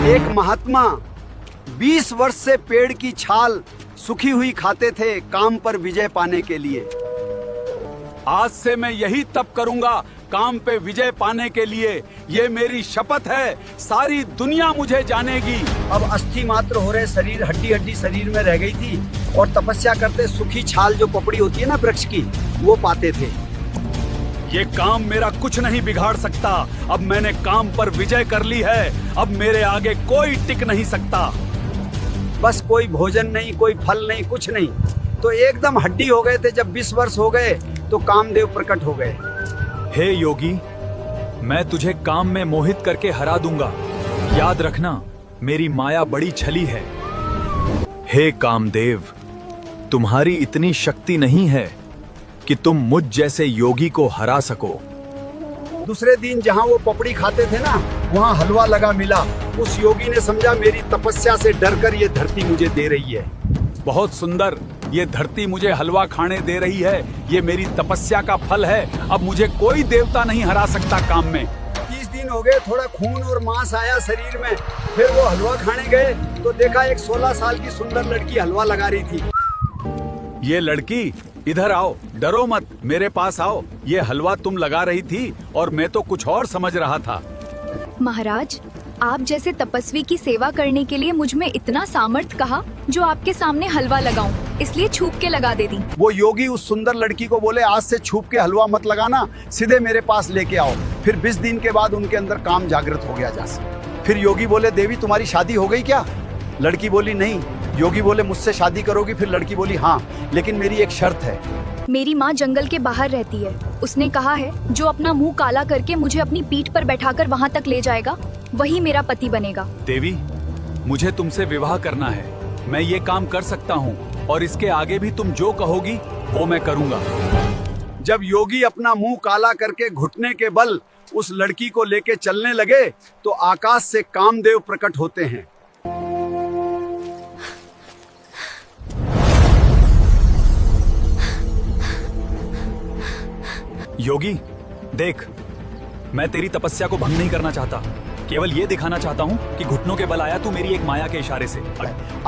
एक महात्मा 20 वर्ष से पेड़ की छाल सूखी हुई खाते थे काम पर विजय पाने के लिए। आज से मैं यही तप करूंगा काम पे विजय पाने के लिए। ये मेरी शपथ है, सारी दुनिया मुझे जानेगी। अब अस्थि मात्र हो रहे शरीर, हड्डी हड्डी शरीर में रह गई थी और तपस्या करते सूखी छाल जो पपड़ी होती है ना वृक्ष की, वो पाते थे। ये काम मेरा कुछ नहीं बिगाड़ सकता। अब मैंने काम पर विजय कर ली है, अब मेरे आगे कोई टिक नहीं सकता। बस कोई भोजन नहीं, कोई फल नहीं, कुछ नहीं, तो एकदम हड्डी हो गए थे। जब 20 वर्ष हो गए तो कामदेव प्रकट हो गए। हे योगी, मैं तुझे काम में मोहित करके हरा दूंगा। याद रखना, मेरी माया बड़ी छली है। हे कामदेव, तुम्हारी इतनी शक्ति नहीं है कि तुम मुझ जैसे योगी को हरा सको। दूसरे दिन जहाँ वो पपड़ी खाते थे ना, वहाँ हलवा लगा मिला। उस योगी ने समझा मेरी तपस्या से डरकर ये धरती मुझे दे रही है। बहुत सुंदर, ये धरती मुझे हलवा खाने दे रही है। ये मेरी तपस्या का फल है। अब मुझे कोई देवता नहीं हरा सकता काम में। 30 दिन हो गए, थोड़ा खून और मांस आया शरीर में। फिर वो हलवा खाने गए तो देखा एक 16 साल की सुंदर लड़की हलवा लगा रही थी। ये लड़की, इधर आओ, डरो मत, मेरे पास आओ। ये हलवा तुम लगा रही थी और मैं तो कुछ और समझ रहा था। महाराज, आप जैसे तपस्वी की सेवा करने के लिए मुझ में इतना सामर्थ्य कहा जो आपके सामने हलवा लगाऊं, इसलिए छुप के लगा दे दी। वो योगी उस सुंदर लड़की को बोले, आज से छुप के हलवा मत लगाना, सीधे मेरे पास लेके आओ। फिर 20 दिन के बाद उनके अंदर काम जागृत हो गया जैसे। फिर योगी बोले, देवी तुम्हारी शादी हो गई क्या? लड़की बोली नहीं। योगी बोले, मुझसे शादी करोगी? फिर लड़की बोली, हाँ, लेकिन मेरी एक शर्त है। मेरी माँ जंगल के बाहर रहती है। उसने कहा है जो अपना मुंह काला करके मुझे अपनी पीठ पर बैठाकर वहाँ तक ले जाएगा, वही मेरा पति बनेगा। देवी, मुझे तुमसे विवाह करना है। मैं ये काम कर सकता हूँ और इसके आगे भी तुम जो कहोगी वो मैं करूँगा। जब योगी अपना मुंह काला करके घुटने के बल उस लड़की को लेके चलने लगे तो आकाश से कामदेव प्रकट होते हैं। योगी देख, मैं तेरी तपस्या को भंग नहीं करना चाहता, केवल ये दिखाना चाहता हूँ कि घुटनों के बल आया तू मेरी एक माया के इशारे से।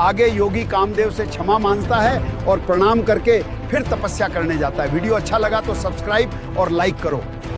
आगे योगी कामदेव से क्षमा मांगता है और प्रणाम करके फिर तपस्या करने जाता है। वीडियो अच्छा लगा तो सब्सक्राइब और लाइक करो।